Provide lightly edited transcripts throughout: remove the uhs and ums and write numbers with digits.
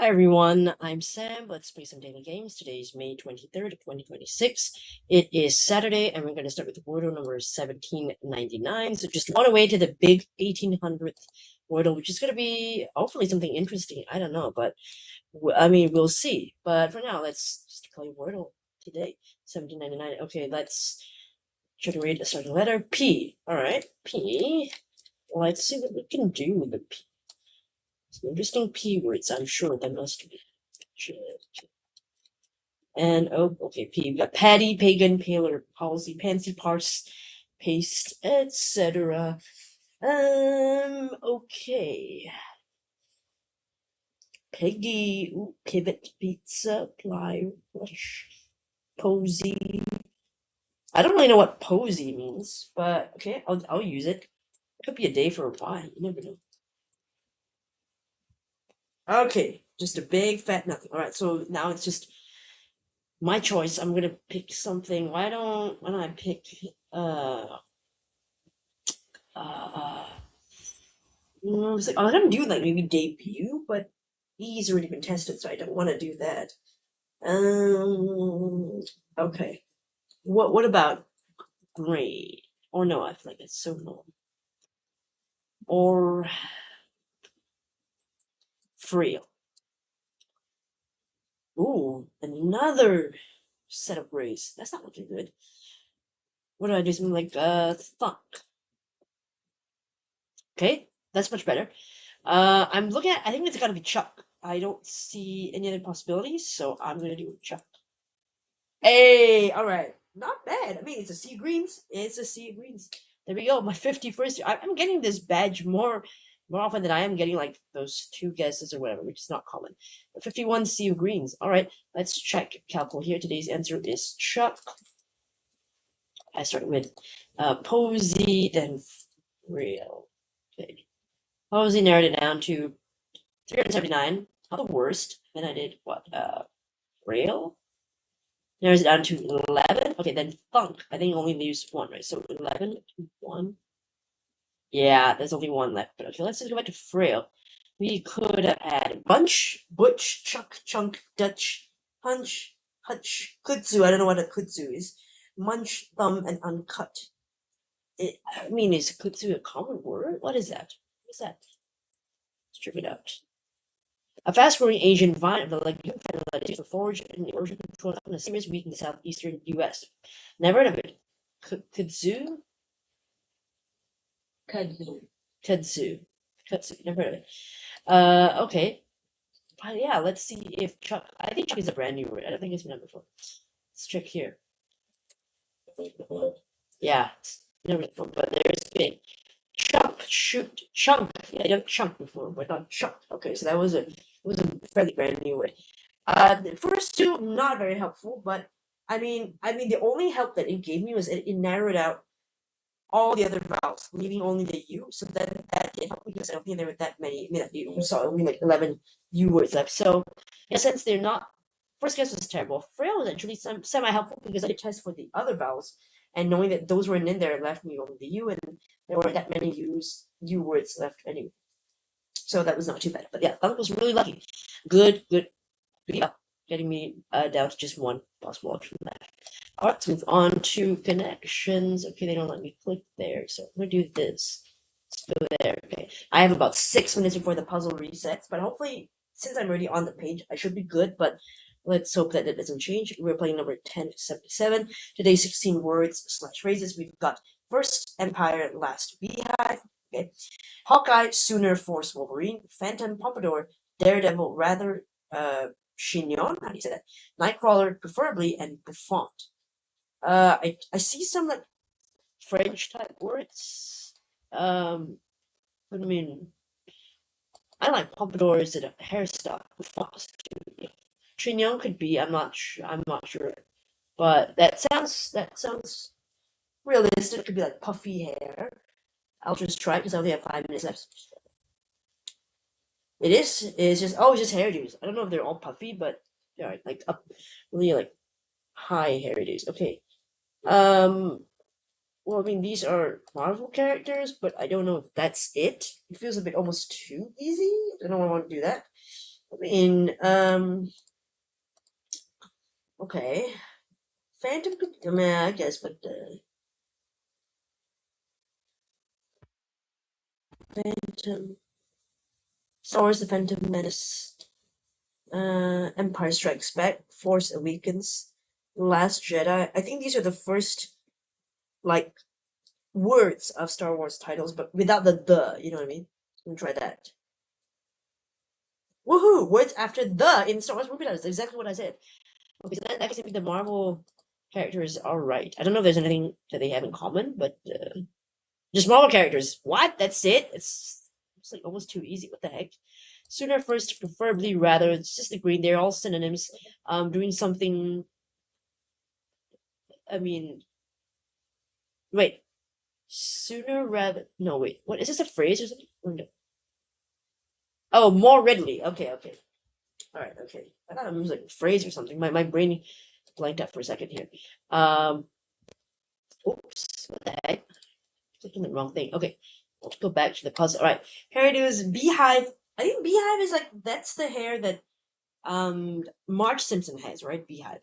Hi everyone, I'm Sam. Let's play some daily games. Today is May 23rd, 2026. It is Saturday, and we're going to start with Wordle number 1799. So just one away to the big 1800th Wordle, which is going to be hopefully something interesting. I don't know, but I mean, we'll see. But for now, let's just play Wordle today. 1799. Okay, let's try to read the starting letter. P. Alright, P. Let's see what we can do with the P. Some interesting P words, I'm sure there must be. And oh, okay, P. We got patty, pagan, paler, palsy, pansy, parse, paste, etc. Okay. Peggy, ooh, pivot, pizza, ply, rush, posy. I don't really know what posy means, but okay, I'll use it. It could be a day for a Y. You never know. Okay, just a big fat nothing. All right, so now it's just my choice. I'm gonna pick something. Why don't I pick I'm gonna do like maybe debut, but he's already been tested, so I don't want to do that. Okay. What about gray? Or no, I feel like it's so long. Or frail. Ooh, another set of grays. That's not looking good. What do I do? Something like thunk. Okay, that's much better. I'm looking at. I think it's gotta be Chuck. I don't see any other possibilities, so I'm gonna do Chuck. Hey, all right, not bad. I mean, it's a sea greens. It's a sea greens. There we go. My 51st. I'm getting this badge more often than I am getting like those two guesses or whatever, which is not common. 51 sea of greens. All right, let's check Calcul here. Today's answer is Chuck. I start with Posey, then Real. Okay. Posey narrowed it down to 379. Not the worst. Then I did what? Rail? Narrows it down to 11. Okay, then Funk. I think only leaves one, right? So 11, 1. Yeah, there's only one left. But okay, let's just go back to Frail. We could have had Bunch, Butch, Chuck, Chunk, Dutch, Punch, Hutch, Kudzu. I don't know what a Kudzu is. Munch, Thumb, and Uncut. I mean, is Kudzu a common word? What is that? What is that? Let's check it out. A fast-growing Asian vine of the legume family that is foraged in the erosion control in a serious week in the southeastern U.S. Never heard of it. Kudzu? Kudzu. Never heard of it. Okay. Yeah, let's see if Chuck. I think Chuck is a brand new word. I don't think it's been done before. Let's check here. Yeah, it's never before, but there's been chunk, shoot, chunk. Yeah, I done chunk before, but not chunk. Okay, so that was a fairly brand new word. The first two not very helpful, but I mean, the only help that it gave me was it narrowed out all the other vowels, leaving only the U. So then that did help me because I don't think there were that many. I mean, you saw only like 11 U words left. So in a sense, they're not. First guess was terrible. Frail was actually semi helpful because I did test for the other vowels, and knowing that those weren't in there left me only the U, and there weren't that many U words left anyway. So that was not too bad. But yeah, Thunk was really lucky. Good. Yeah, getting me down to just one possible option left. All right, let's move on to connections. Okay, they don't let me click there, so I'm gonna do this. Let's go there. Okay, I have about 6 minutes before the puzzle resets, but hopefully, since I'm already on the page, I should be good. But let's hope that it doesn't change. We're playing number 1077. Today, 16 words / phrases. We've got first Empire, last Beehive. Okay, Hawkeye, Sooner, Force, Wolverine, Phantom, Pompadour, Daredevil, Rather, Chignon, how do you say that? Nightcrawler, preferably, and Buffont. I see some like French type words. I mean, I like pompadours and a hairstyle. Buffont too. Chignon could be. I'm not sure, but that sounds realistic. It could be like puffy hair. I'll just try it because I only have 5 minutes left. It is. It's just it's just hairdos. I don't know if they're all puffy, but they're like up really like high hairdos. Okay. Well, I mean, these are Marvel characters, but I don't know if that's it. It feels a bit almost too easy. I don't want to do that. I mean, okay. Phantom could, I mean, I guess, but Phantom, Star Wars: The Phantom Menace, Empire Strikes Back, Force Awakens, Last Jedi. I think these are the first like words of Star Wars titles, but without the. You know what I mean? Let me try that. Woohoo! Words after the in Star Wars movie titles. Exactly what I said. Okay, so that gives me the Marvel characters are right. I don't know if there's anything that they have in common, but just Marvel characters. What? That's it? It's like almost too easy. What the heck? Sooner first, preferably rather. It's just agreeing. They're all synonyms. Doing something. I mean, wait. Sooner rather. No, wait. What is this a phrase or something? No. Oh, more readily. Okay, okay. All right, okay. I thought it was like a phrase or something. My brain blanked out for a second here. Um. Oops. What the heck? Clicking the wrong thing. Okay. Let's go back to the puzzle. All right. Hairdo's beehive. I think beehive is like that's the hair that Marge Simpson has, right? Beehive.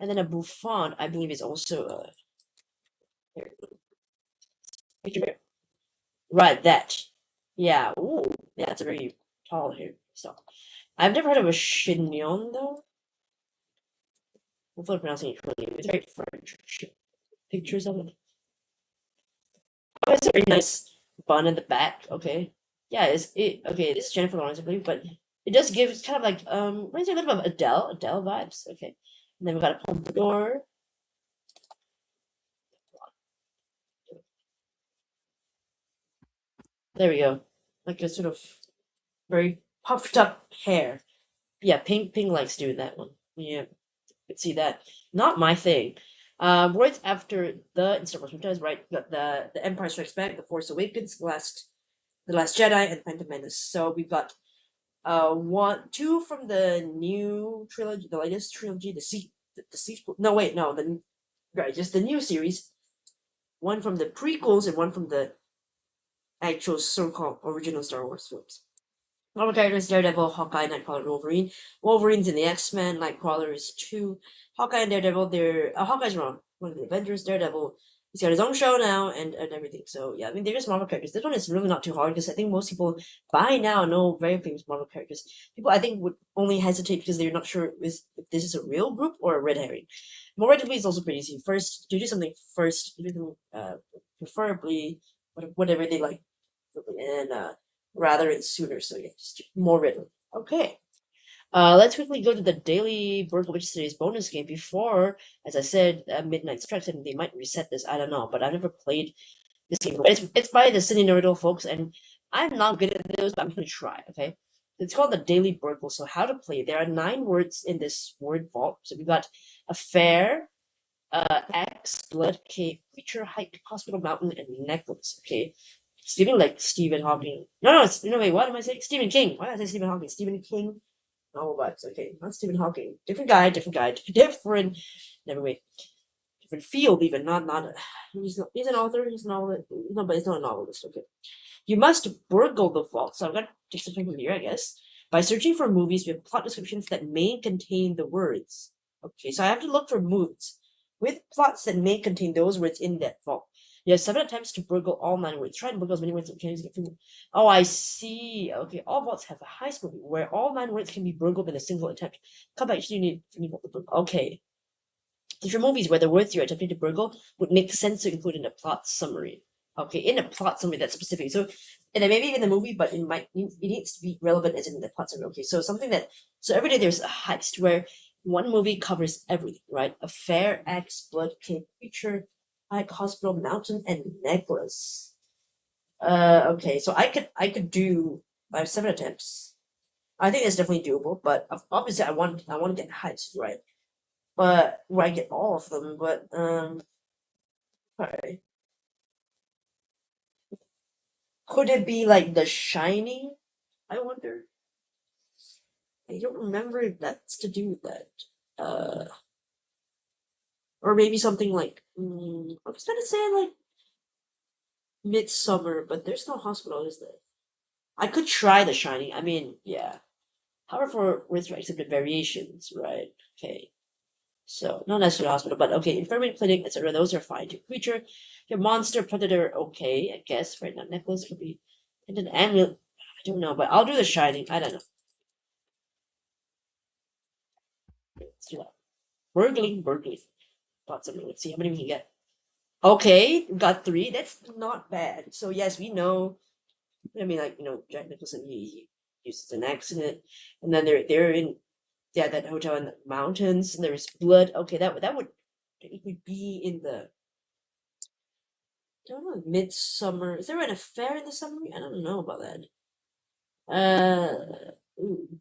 And then a bouffant, I believe, is also a right, that. Yeah. Ooh. Yeah, it's a very tall hair. So I've never heard of a chignon though. Hopefully I'm pronouncing it correctly. It's very French. Pictures of it. Oh, it's a very nice bun in the back. Okay. Yeah, it's it okay, this is Jennifer Lawrence, I believe, but it does give it's kind of like reminds me a little bit of Adele vibes. Okay. And then we got a pompadour. There we go. Like a sort of very puffed up hair. Yeah, Pink likes doing that one. Yeah, could see that. Not my thing. Words after the in Star Wars franchise, right? Got the Empire Strikes Back, The Force Awakens, the Last Jedi, and Phantom Menace. So we've got two from the new trilogy, the latest trilogy, the sequel. No, wait, no, the right, just the new series. One from the prequels and one from the actual so-called original Star Wars films. Marvel characters: Daredevil, Hawkeye, Nightcrawler, and Wolverine. Wolverine's in the X-Men. Nightcrawler is two. Hawkeye and Daredevil, they're Hawkeye's wrong. One of the Avengers. Daredevil, he's got his own show now and everything. So yeah, I mean they're just Marvel characters. This one is really not too hard because I think most people by now know very famous Marvel characters. People I think would only hesitate because they're not sure if this is a real group or a red herring. More relatively is also pretty easy. First, do something first, preferably whatever they like, and rather it's sooner. So yeah, just more readily. Okay. Let's quickly go to the daily Burgle, which is today's bonus game. Before, as I said, Midnight Strikes, and they might reset this. I don't know, but I've never played this game. It's by the Cine Nerdle folks, and I'm not good at those, but I'm gonna try. Okay. It's called the Daily Burgle. So how to play? There are 9 words in this word vault. So we got affair, X, blood, cave, creature, hike, hospital, mountain, and necklace. Okay. Stephen Hawking. No, wait, what am I saying? Stephen King. Why did I say Stephen Hawking? Stephen King. Oh, but okay, not Stephen Hawking. Different guy, different. Never wait. Different field, even. Not. He's an author. He's a novelist. No, but he's not a novelist. Okay. You must burgle the vault. So I'm gonna take something from here, I guess. By searching for movies with plot descriptions that may contain the words. Okay, so I have to look for movies with plots that may contain those words in that vault. You have 7 attempts to burgle all 9 words. Try and burgle as many words as you can. Oh, I see. Okay, all vaults have a heist movie where all 9 words can be burgled in a single attempt. Come back, you need to burgle. Okay. These are movies where the words you're attempting to burgle would make sense to include in a plot summary. Okay, in a plot summary that's specific. So, and then maybe in the movie, but it needs to be relevant as in the plot summary. Okay, so every day there's a heist where one movie covers everything, right? Affair, axe, blood, cave, creature, hike, hospital, mountain, and necklace. Okay, so I could do. I have 7 attempts. I think it's definitely doable, but obviously I want to get heist right, but where I get all of them. But alright. Could it be like The Shining? I wonder. I don't remember if that's to do with that. Or maybe something like I was gonna say like Midsummer, but there's no hospital, is there? I could try The Shining. I mean, yeah. Powerful retroactive variations, right? Okay. So, not necessarily hospital, but okay, infirmary clinic, etc. Those are fine too. Creature, your monster, predator, okay, I guess. Right now, necklace could be. And an amulet, I don't know, but I'll do the shining. I don't know. Let's do that. Burgling. Got something. Let's see how many we can get. Okay, got 3. That's not bad. So yes, we know. I mean, like Jack Nicholson, he uses an accident, and then they're in that hotel in the mountains, and there's blood. Okay, that would it would be in the I don't know midsummer. Is there an affair in the summer? I don't know about that. Ooh.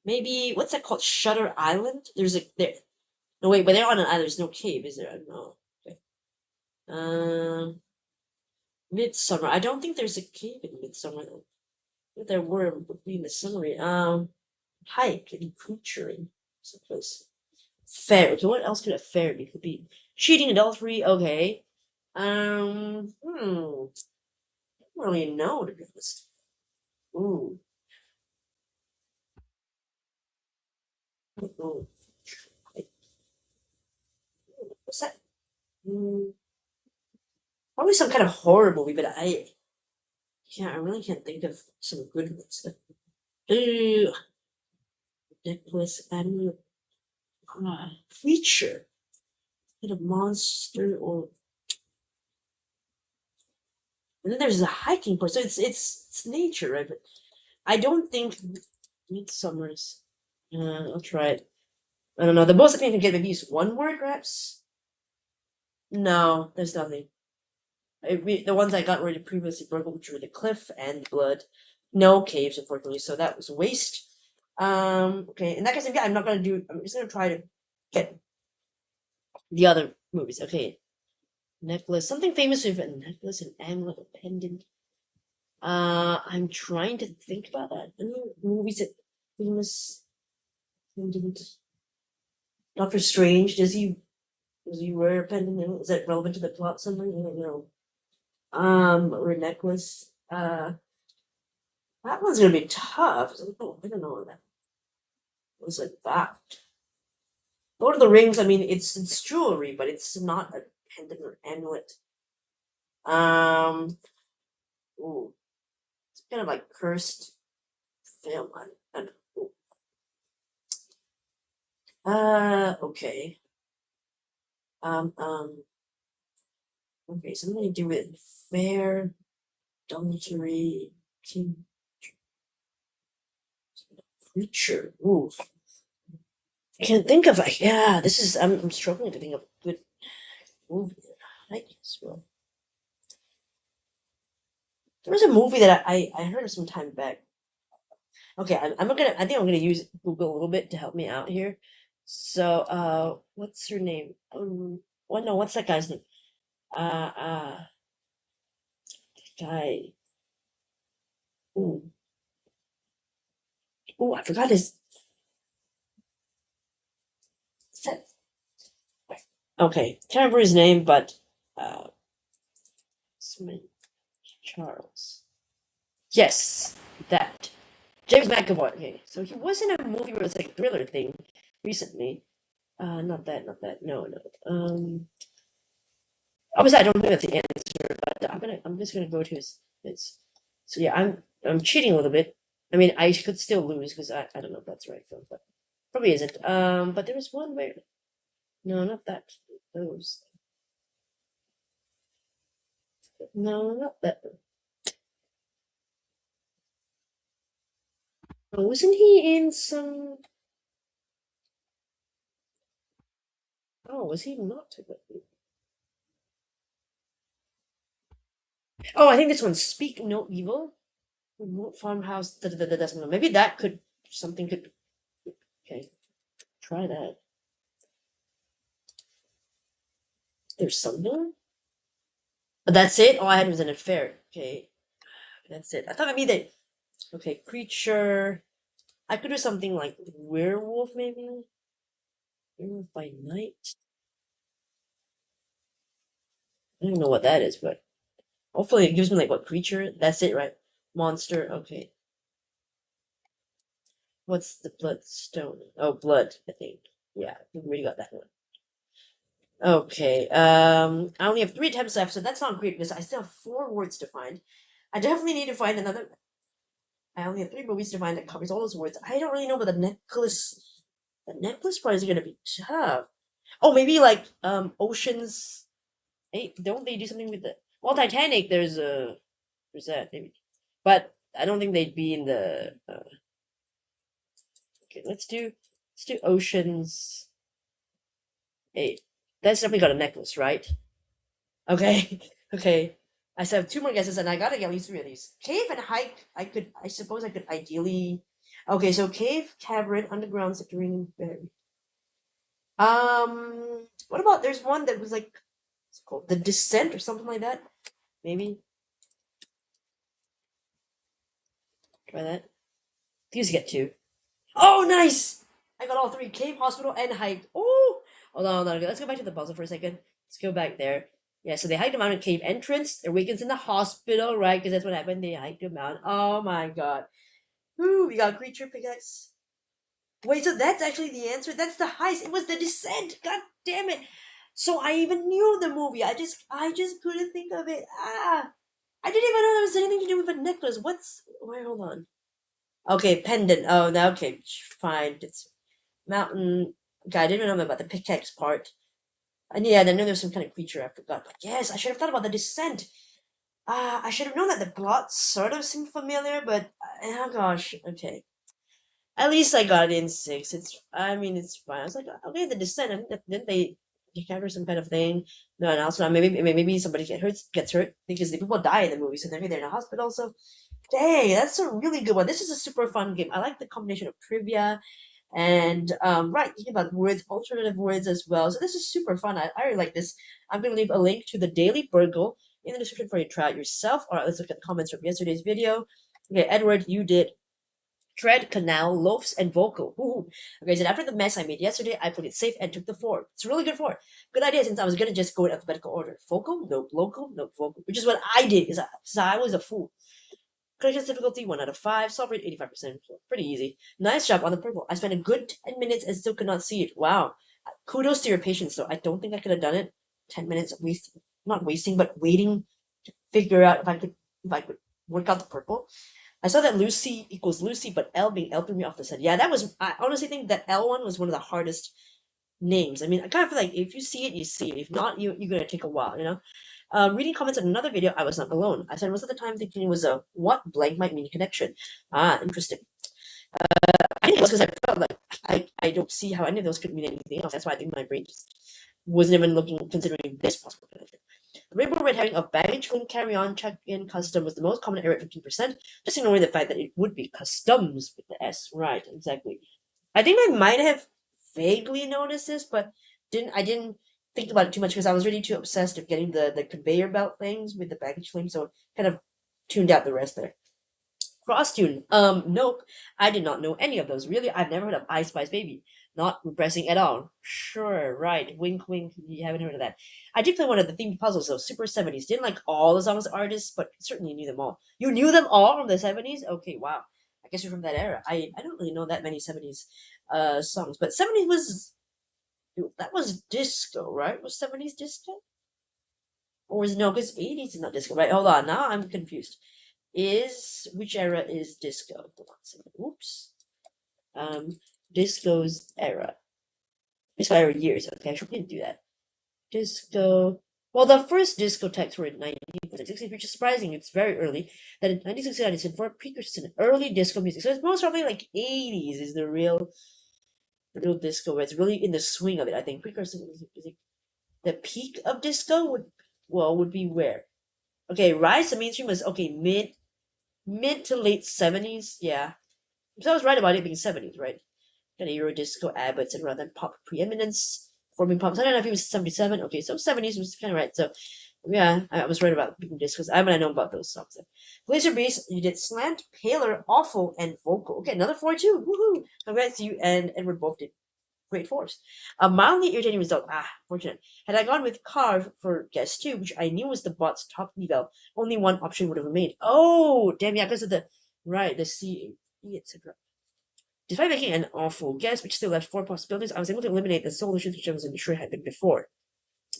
Maybe what's that called? Shutter Island. There's a there. No wait, but they're on an island. There's no cave, is there? I don't know. Okay. Midsummer. I don't think there's a cave in Midsummer though. If there were, it would be in the summary. Hike and creaturing. Someplace. Fair. Okay, what else could a fair be? Could be cheating, adultery. Okay. I don't really know to be honest. Ooh. Ooh. What's that? Probably some kind of horror movie, but I really can't think of some good ones. Ooh. Necklace and creature. Hit a monster or and then there's a hiking part. So it's nature, right? But I don't think Midsummer's I'll try it. I don't know. The most I can get maybe is one word, perhaps. No, there's nothing. The ones I got were the previously Burgle, which were the cliff and blood. No caves, unfortunately, so that was a waste. Okay, in that case, I'm not gonna do. I'm just gonna try to get the other movies. Okay, necklace, something famous with a necklace, an amulet, a pendant. I'm trying to think about that. Any movies that famous pendant? Doctor Strange, does he wear a pendant? Is that relevant to the plot somehow? I don't know. Or a necklace. That one's gonna be tough. I don't know that. Was like that. Lord of the Rings, I mean it's jewelry, but it's not a pendant or amulet. Um ooh, it's kind of like cursed film. I don't know. Okay. Um, um, okay, so I'm gonna do it fair, dormitory, king, creature. Ooh, I can't think of like yeah. This is I'm struggling to think of a good movie. I guess well, there was a movie that I heard some time back. Okay, I'm gonna I think I'm gonna use Google a little bit to help me out here. So what's her name? What no, what's that guy's name? Uh uh guy. Ooh, ooh, I forgot his. Okay, can't remember his name, but uh, Smith Charles. Yes, that James McAvoy. Okay, so he was in a movie where it's like a thriller thing recently. Not that, not that. No, no. Obviously, I don't think that's the answer, but I'm just gonna go to his. So yeah, I'm cheating a little bit. I mean, I could still lose because I don't know if that's the right film, but probably isn't. But there was one where no, not that. Those. No, not that. Oh, wasn't he in some? Oh, was he not? Oh, I think this one. Speak no evil. Remote farmhouse. Doesn't know. Maybe that could something could. Okay, try that. There's something. But that's it. All I had was an affair. Okay, that's it. I thought maybe that. Okay, creature. I could do something like werewolf, maybe. Werewolf by night. I don't know what that is, but hopefully it gives me like what creature. That's it, right? Monster. Okay. What's the bloodstone? Oh, blood, I think. Yeah, we already got that one. Okay, I only have 3 attempts left, so that's not great because I still have 4 words to find. I definitely need to find another. I only have 3 movies to find that covers all those words. I don't really know about the necklace. The necklace part is gonna be tough. Oh, maybe like Oceans 8. Don't they do something with the well Titanic? There's that maybe, but I don't think they'd be in the. Okay, let's do Oceans 8. That's definitely got a necklace, right? Okay, okay. I still have 2 more guesses, and I gotta get at least 3 of these. Cave and hike. I suppose I could ideally. Okay, so cave, cavern, underground, subterranean, buried. What about there's one that was like it's called the descent or something like that. Maybe try that. These get 2. Oh, nice! I got all 3: cave, hospital, and hike. Oh, hold on. Okay, let's go back to the puzzle for a second. Let's go back there. Yeah, so they hiked the mountain cave entrance. Their weekends in the hospital, right? Because that's what happened. They hiked the mountain. Oh my god. Ooh, we got creature pickaxe. Wait, so that's actually the answer? That's the heist. It was the descent. God damn it. So I even knew the movie. I just couldn't think of it. Ah. I didn't even know there was anything to do with a necklace. Wait, hold on. Okay, pendant. Oh, now okay, fine. It's mountain. Okay, I didn't know about the pickaxe part. And yeah, then there's some kind of creature I forgot. But yes, I should have thought about the descent. I should have known that the plot sort of seemed familiar, but oh gosh, okay. At least I got it in 6. I mean, it's fine. I was like, okay, the descent. I think that didn't they encounter some kind of thing? No, and also maybe somebody gets hurt because the people die in the movie, so maybe they're in a hospital. So, dang, that's a really good one. This is a super fun game. I like the combination of trivia and right thinking about words, alternative words as well. So this is super fun. I really like this. I'm gonna leave a link to the daily Burgle in the description for you to try it yourself. All right, let's look at the comments from yesterday's video. Okay, Edward, you did tread, canal, loafs, and vocal. Ooh. Okay, so after the mess I made yesterday, I played it safe and took the 4. It's a really good 4. Good idea since I was gonna just go in alphabetical order. Vocal, nope. Local, nope. Vocal, which is what I did because I was a fool. Corrections difficulty 1 out of 5. Solve rate 85%. Pretty easy. Nice job on the purple. I spent a good 10 minutes and still could not see it. Wow. Kudos to your patience though. I don't think I could have done it. 10 minutes wasting, not wasting, but waiting to figure out if I could work out the purple. I saw that Lucy equals Lucy, but L being L threw me off the set. Yeah, I honestly think that L one was one of the hardest names. I mean, I kind of feel like if you see it, you see it. If not, you're gonna take a while, you know. Reading comments on another video, I was not alone. I spent most of the time thinking it was a what blank might mean connection. Ah, interesting. I think it was because I felt like I don't see how any of those could mean anything else. That's why I think my brain just wasn't even considering this possible connection. The rainbow red herring of baggage claim carry on check in custom was the most common error at 15%, just ignoring the fact that it would be customs with the S. Right, exactly. I think I might have vaguely noticed this, but I didn't think about it too much because I was really too obsessed with getting the conveyor belt things with the baggage claim, so kind of tuned out the rest there. Cross tune. Nope. I did not know any of those. Really, I've never heard of I Spice Baby. Not repressing at all. Sure, right. Wink, wink. You haven't heard of that. I did play one of the themed puzzles, though. Super 70s. Didn't like all the songs artists, but certainly knew them all. You knew them all from the 70s? Okay, wow. I guess you're from that era. I don't really know that many 70s songs, but 70s was that was disco, right? Was 70s disco? Or was it no? Because 80s is not disco, right? Hold on, now I'm confused. Is which era is disco? Hold on a second. Oops. Disco's era. Disco era years. Okay, I should probably do that. Disco. Well, the first discotheques were in 1960, which is surprising. It's very early. That in 1969 is for precursors in early disco music. So it's most probably like 80s is the real disco, where it's really in the swing of it. I think precursor music. The peak of disco would be where? Okay, rise to mainstream was okay mid to late 70s. Yeah, so I was right about it being 70s, right? Kind of Euro disco abbots and rather than pop preeminence forming pop. So I don't know if it was 77. Okay, so 70s was kind of right. So yeah, I was right about being discos. I know about those songs. Glacier Breeze, you did slant, paler, awful, and vocal. Okay, another 4 too. Woohoo! Congrats to you and Edward both did great force. A mildly irritating result. Ah, fortunate. Had I gone with Carve for guess 2, which I knew was the bot's top eval, only one option would have remained. Oh, damn, yeah, because of the, right, the C, E, etc. Despite making an awful guess, which still left 4 possibilities, I was able to eliminate the solutions which I wasn't sure had been before.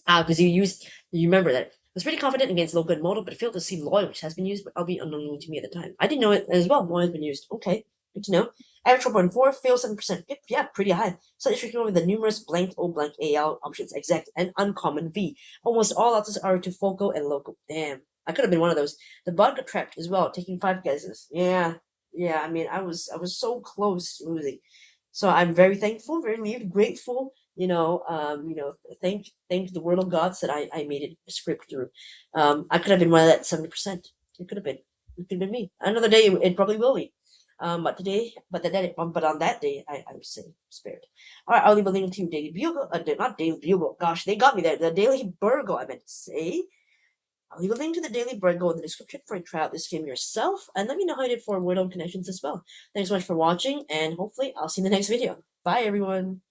Because you remember that. I was pretty confident against local and model, but I failed to see loyal, which has been used, but albeit unknown to me at the time. I didn't know it as well. Loyal has been used. Okay, good to know. Average 4.4, fail 7%. Yeah, pretty high. Slightly tricky with the numerous blank O blank AL options, exact and uncommon V. Almost all others are to focal and local. Damn, I could have been one of those. The bot got trapped as well, taking 5 guesses. Yeah. I mean, I was so close to losing. So I'm very thankful, very grateful. Thank the Wordle gods that I made it a script through. I could have been one of that 70%. It could have been. It could have been me. Another day it probably will be. But on that day, I was spared. All right, I'll leave a link to Daily Bugle. Not Daily Bugle. Gosh, they got me there. The Daily Burgle, I meant to say. I'll leave a link to the Daily Burgle in the description for you to try out this game yourself, and let me know how you did for Wordle connections as well. Thanks so much for watching, and hopefully I'll see you in the next video. Bye, everyone.